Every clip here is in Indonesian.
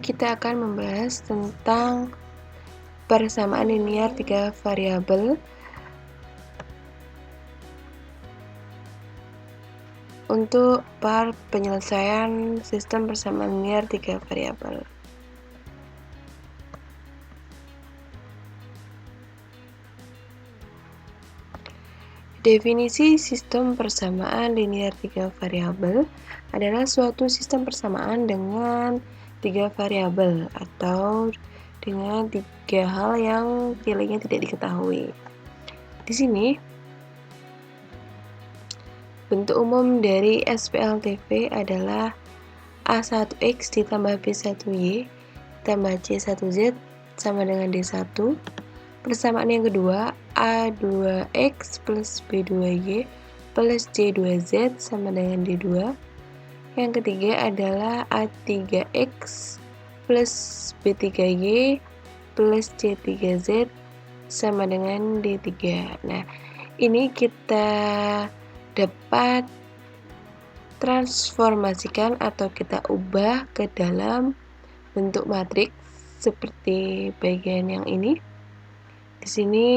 kita akan membahas tentang persamaan linear 3 variabel untuk part penyelesaian sistem persamaan linear 3 variabel. Definisi sistem persamaan linear 3 variabel adalah suatu sistem persamaan dengan 3 variabel atau dengan 3 hal yang nilainya tidak diketahui. Di sini bentuk umum dari SPLTV adalah A1X ditambah B1Y tambah C1Z sama dengan D1. Persamaan yang kedua, A2X plus B2Y plus C2Z sama dengan D2. Yang ketiga adalah A3X plus B3Y plus C3Z sama dengan D3. Nah, ini kita dapat transformasikan atau kita ubah ke dalam bentuk matriks seperti bagian yang ini. Di sini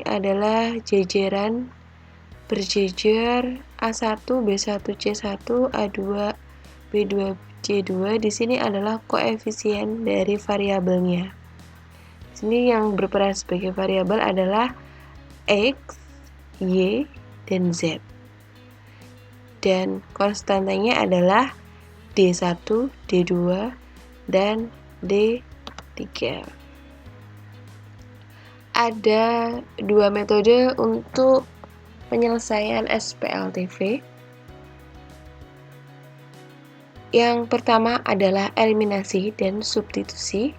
adalah jajaran berjejer A1, B1, C1, A2, B2, C2. Di sini adalah koefisien dari variabelnya. Di sini yang berperan sebagai variabel adalah X, Y, dan Z. Dan konstantanya adalah D1, D2, dan D3. Ada dua metode untuk penyelesaian SPLTV. Yang pertama adalah eliminasi dan substitusi.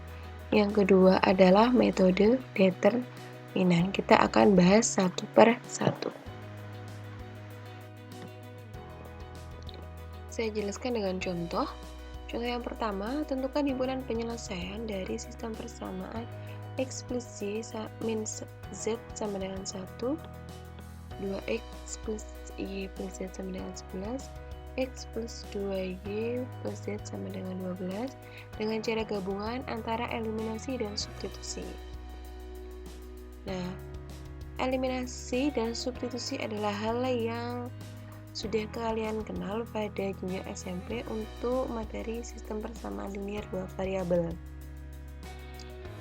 Yang kedua adalah metode determinan. Kita akan bahas satu per satu. Saya jelaskan dengan contoh. Contoh yang pertama, tentukan himpunan penyelesaian dari sistem persamaan X plus Y min Z sama dengan 1, 2X plus Y plus Z sama dengan 11, X plus 2Y plus Z sama dengan 12, dengan cara gabungan antara eliminasi dan substitusi. Nah, eliminasi dan substitusi adalah hal yang sudah kalian kenal pada jenjang SMP untuk materi sistem persamaan linear 2 variabel.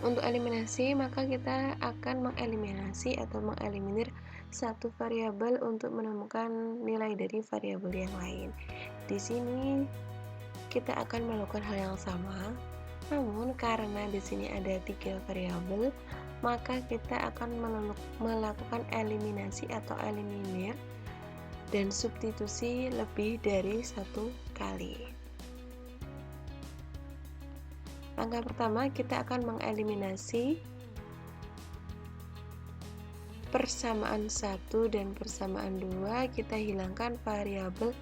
Untuk eliminasi, maka kita akan mengeliminasi atau mengeliminir satu variabel untuk menemukan nilai dari variabel yang lain. Di sini kita akan melakukan hal yang sama, namun karena di sini ada 3 variabel, maka kita akan melakukan eliminasi atau eliminir dan substitusi lebih dari satu kali. Langkah pertama, kita akan mengeliminasi persamaan 1 dan persamaan 2. Kita hilangkan variabel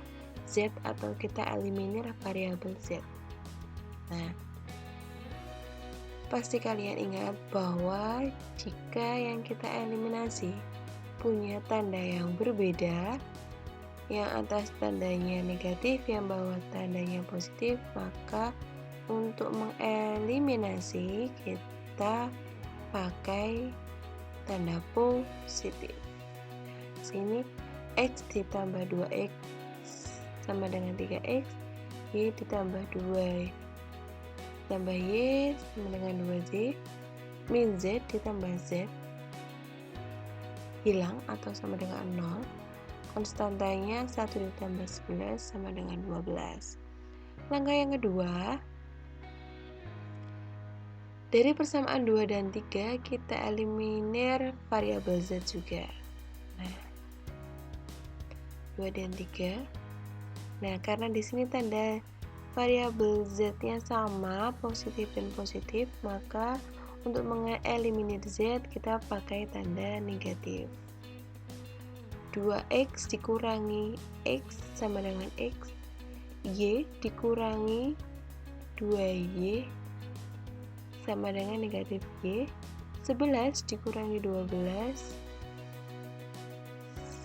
Z atau kita eliminir variabel Z. Nah, pasti kalian ingat bahwa jika yang kita eliminasi punya tanda yang berbeda, yang atas tandanya negatif, yang bawah tandanya positif, maka untuk mengeliminasi kita pakai tanda positif. Sini X ditambah 2X sama dengan 3X, Y ditambah 2 tambah Y sama dengan 2Z, min Z ditambah Z hilang atau sama dengan 0. Konstantanya 1 ditambah 11 sama dengan 12. Langkah yang kedua, dari persamaan 2 dan 3 kita eliminir variabel Z juga. Nah, 2 dan 3. Nah, karena di sini tanda variabel Z-nya sama, positif dan positif, maka untuk mengeliminir Z kita pakai tanda negatif. 2X dikurangi X sama dengan X, Y dikurangi 2Y sama dengan negatif Y, 11 dikurangi 12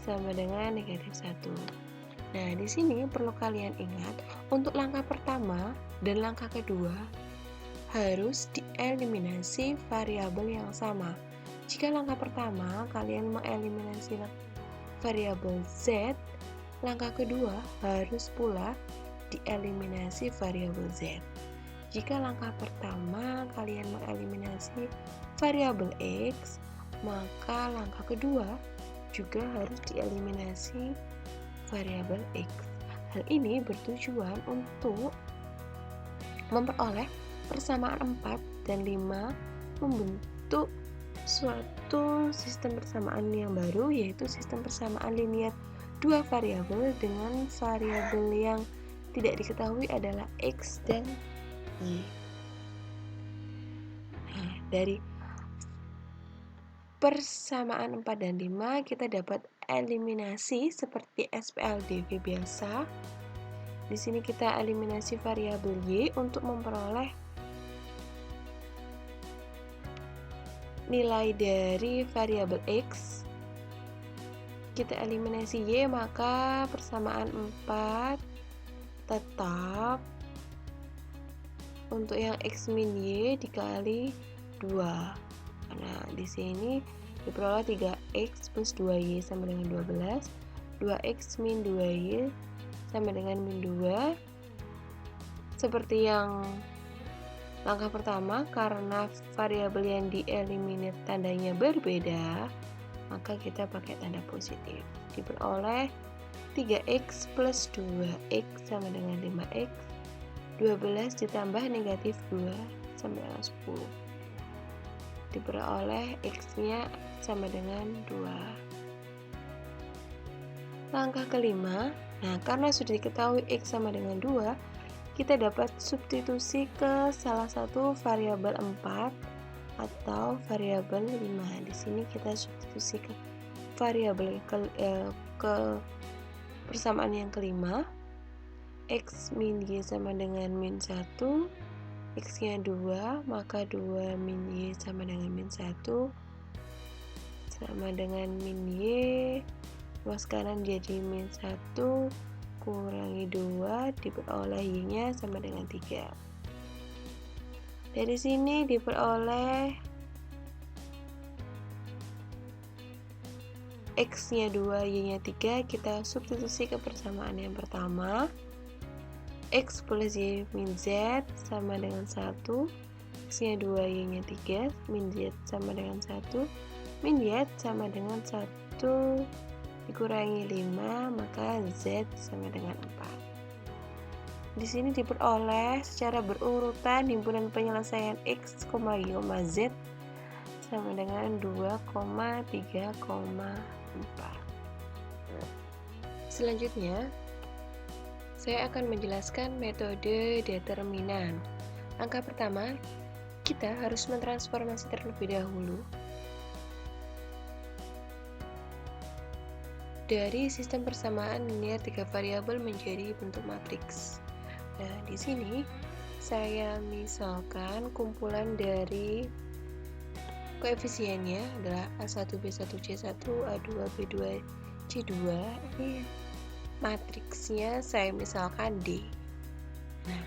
sama dengan negatif 1. Nah, di sini perlu kalian ingat, untuk langkah pertama dan langkah kedua harus dieliminasi variabel yang sama. Jika langkah pertama kalian mengeliminasi variabel Z, langkah kedua harus pula dieliminasi variabel Z. Jika langkah pertama kalian mengeliminasi variabel X, maka langkah kedua juga harus dieliminasi variabel X. Hal ini bertujuan untuk memperoleh persamaan 4 dan 5 membentuk suatu sistem persamaan yang baru, yaitu sistem persamaan linier dua variabel dengan variabel yang tidak diketahui adalah X dan Y. Nah, dari persamaan 4 dan 5 kita dapat eliminasi seperti SPLDV biasa. Di sini kita eliminasi variabel Y untuk memperoleh nilai dari variabel X. Kita eliminasi Y, maka persamaan 4 tetap untuk yang X min Y dikali 2. Nah, di sini diperoleh 3X plus 2Y sama dengan 12. 2X min 2Y sama dengan min 2. Seperti yang langkah pertama, karena variabel yang dieliminir tandanya berbeda, maka kita pakai tanda positif. Diperoleh 3X plus 2X sama dengan 5X. 12 ditambah negatif 2 sama dengan 10. Diperoleh X-nya sama dengan 2. Langkah kelima, nah karena sudah diketahui X sama dengan 2, kita dapat substitusi ke salah satu variabel 4 atau variabel 5. Di sini kita substitusi ke variabel ke persamaan yang kelima. X min Y sama dengan min 1, X-nya 2, maka 2 min Y sama dengan min 1 sama dengan min Y, luas kanan jadi min 1 kurangi 2, diperoleh Y-nya sama dengan 3. Dari sini diperoleh X-nya 2, Y-nya 3, kita substitusi ke persamaan yang pertama. X plus Y min Z sama dengan 1, X-nya 2, Y-nya 3, min Z sama dengan 1, min Y sama dengan 1 dikurangi 5, maka Z sama dengan 4. Di sini diperoleh secara berurutan himpunan penyelesaian X, Y, Z sama dengan 2,3,4. Selanjutnya, saya akan menjelaskan metode determinan. Langkah pertama, kita harus mentransformasi terlebih dahulu dari sistem persamaan linear 3 variabel menjadi bentuk matriks. Nah, di sini saya misalkan kumpulan dari koefisiennya adalah A1, B1, C1, A2, B2, C2. Ini matriksnya saya misalkan D. Nah,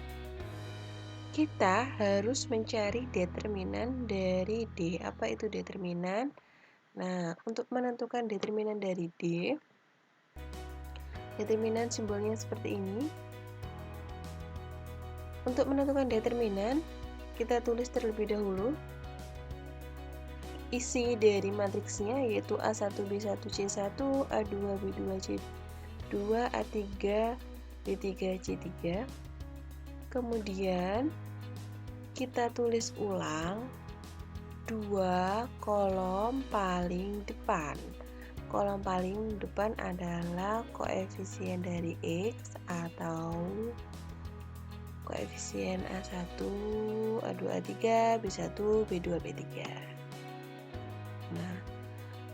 kita harus mencari determinan dari D. Apa itu determinan? Nah, untuk menentukan determinan dari D, determinan simbolnya seperti ini. Untuk menentukan determinan, kita tulis terlebih dahulu isi dari matriksnya, yaitu A1, B1, C1, A2, B2, C2, A3, B3, C3. Kemudian kita tulis ulang 2 kolom paling depan. Kolom paling depan adalah koefisien dari X atau koefisien A1, A2, A3, B1, B2, B3. Nah,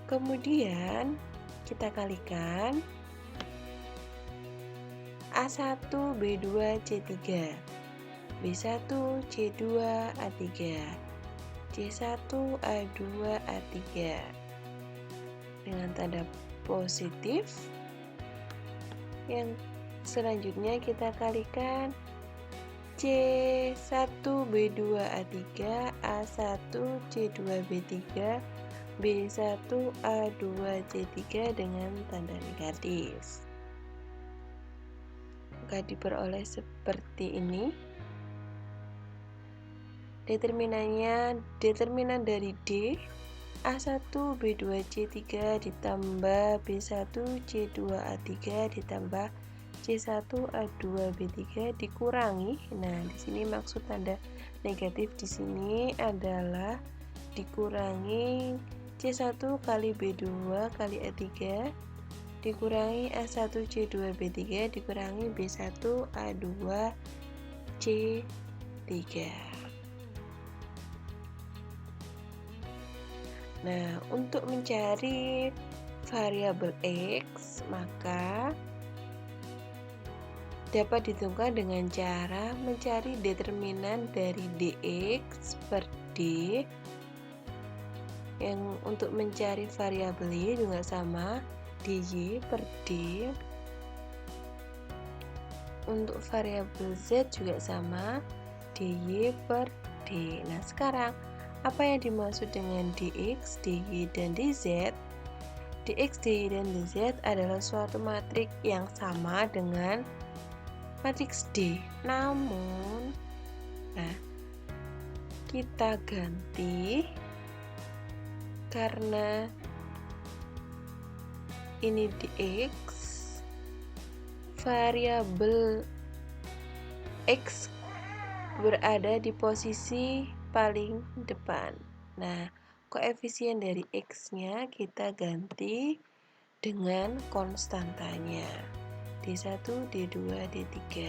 kemudian kita kalikan A1, B2, C3, B1, C2, A3, C1, A2, A3 dengan tanda positif. Yang selanjutnya kita kalikan C1B2A3 A1C2B3 B1A2C3 dengan tanda negatif. Maka diperoleh seperti ini. Determinan dari D A1B2C3 ditambah B1C2A3 ditambah C1A2B3 dikurangi. Nah, di sini maksud tanda negatif di sini adalah dikurangi C1 kali B2 kali A3 dikurangi A1C2B3 dikurangi B1A2C3. Nah, untuk mencari variabel X, maka dapat ditentukan dengan cara mencari determinan dari dx per d. Yang untuk mencari variabel y juga sama, dy per d. Untuk variabel z juga sama, dy per d. Nah, sekarang apa yang dimaksud dengan dx, dy, dan dz? Dx, dy, dan dz adalah suatu matriks yang sama dengan matriks D. Namun, kita ganti karena ini dx, variabel x berada di posisi paling depan. Nah, koefisien dari x-nya kita ganti dengan konstantanya D1, D2, D3.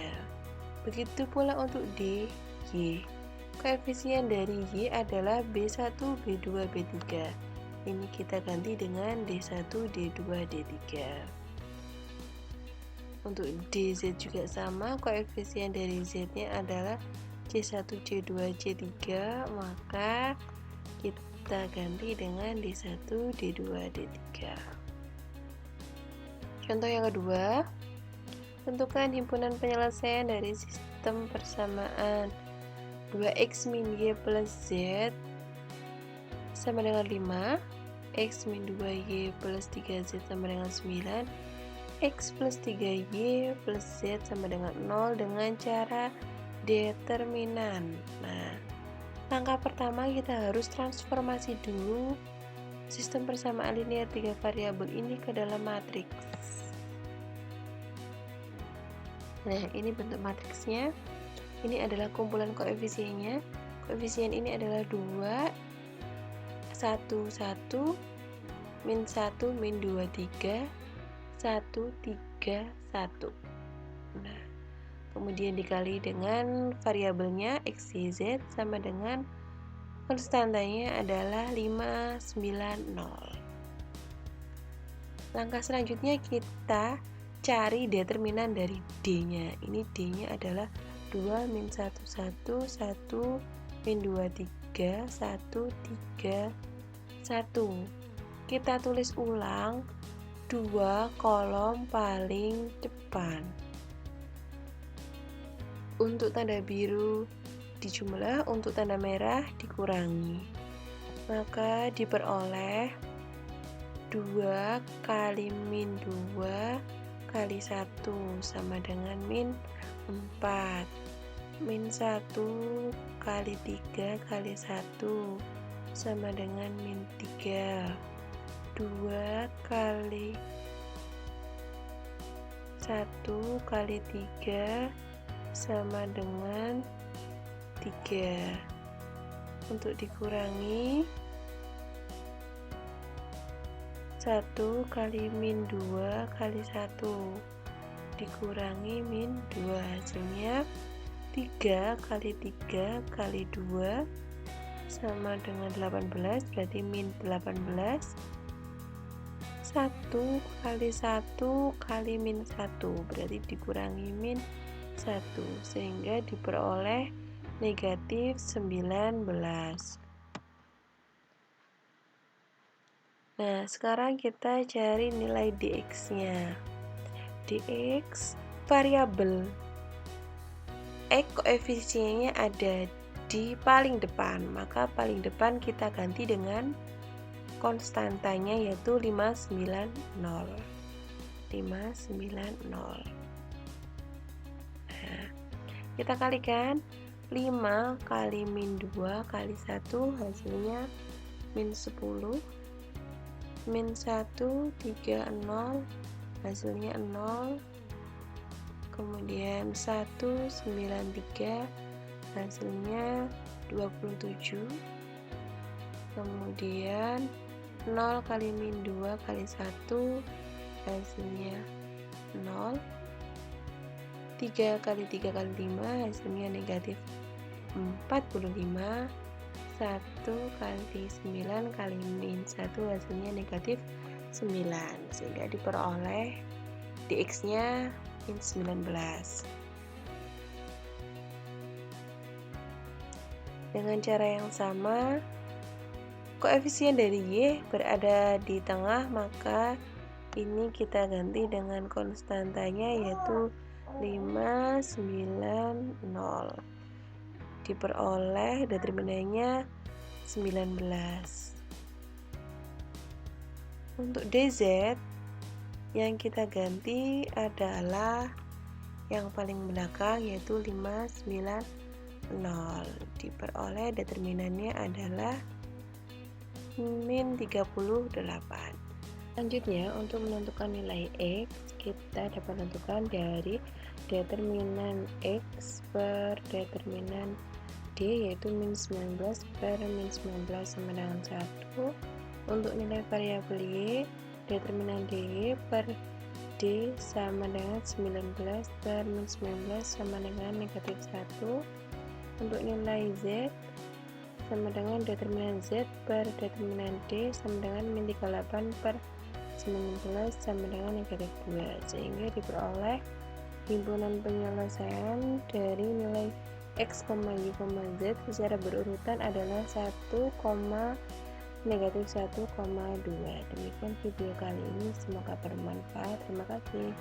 Begitu pula untuk D, Y. Koefisien dari Y adalah B1, B2, B3. Ini kita ganti dengan D1, D2, D3. Untuk DZ juga sama, koefisien dari Z-nya adalah C1, C2, C3, maka kita ganti dengan D1, D2, D3. Contoh yang kedua, tentukan himpunan penyelesaian dari sistem persamaan 2x min y plus z sama dengan 5, x min 2y plus 3z sama dengan 9, x plus 3y plus z sama dengan 0 dengan cara determinan. Nah, langkah pertama kita harus transformasi dulu sistem persamaan linear 3 variabel ini ke dalam matriks. Nah, ini bentuk matriksnya. Ini adalah kumpulan koefisiennya. Koefisien ini adalah 2, 1, 1, min 1, min 2, 3, 1, 3, 1. Nah, kemudian dikali dengan variabelnya x, y, z sama dengan konstantanya adalah 5, 9, 0. Langkah selanjutnya kita cari determinan dari D-nya. Ini D-nya adalah 2 min 1, 1, 1, min 2, 3, 1, 3, 1. Kita tulis ulang 2 kolom paling depan. Untuk tanda biru dijumlah, untuk tanda merah dikurangi. Maka diperoleh 2 kali min 2 kali 1 sama dengan min 4. Min 1 kali 3 kali 1 sama dengan min 3. 2 kali 1 kali 3 sama dengan 3. Untuk dikurangi 1 kali min 2 kali 1 dikurangi min 2, hasilnya 3 kali 3 kali 2 sama dengan 18, berarti min 18. 1 kali 1 kali min 1 berarti dikurangi min 1, sehingga diperoleh negatif 19. Nah, sekarang kita cari nilai dx-nya. Dx variabel X koefisiennya ada di paling depan, maka paling depan kita ganti dengan konstantanya yaitu 590. 590. Nah, kita kalikan 5 kali min 2 kali 1 hasilnya min 10, min 1 30 hasilnya 0, kemudian 193 hasilnya 27, kemudian 0 kali min 2 kali 1 hasilnya 0, 3 kali 3 kali 5 hasilnya negatif 45, 1 kali 9 kali min 1 hasilnya negatif 9, sehingga diperoleh dx nya min 19. Dengan cara yang sama, koefisien dari Y berada di tengah, maka ini kita ganti dengan konstantanya yaitu 590. Diperoleh determinannya 19. Untuk DZ yang kita ganti adalah yang paling belakang yaitu 590. Diperoleh determinannya adalah min 38. Selanjutnya, untuk menentukan nilai X, kita dapat tentukan dari determinan X per determinan D yaitu min 19 per min 19 sama dengan 1. Untuk nilai variabel Y, determinan DY per D sama dengan 19 per min 19 sama dengan negatif 1. Untuk nilai Z sama dengan determinan Z per determinan D sama dengan min 38 per 19 sama dengan negatif 2, sehingga diperoleh himpunan penyelesaian dari nilai X, Y, Z secara berurutan adalah 1, negatif 1,2. Demikian video kali ini, semoga bermanfaat. Terima kasih.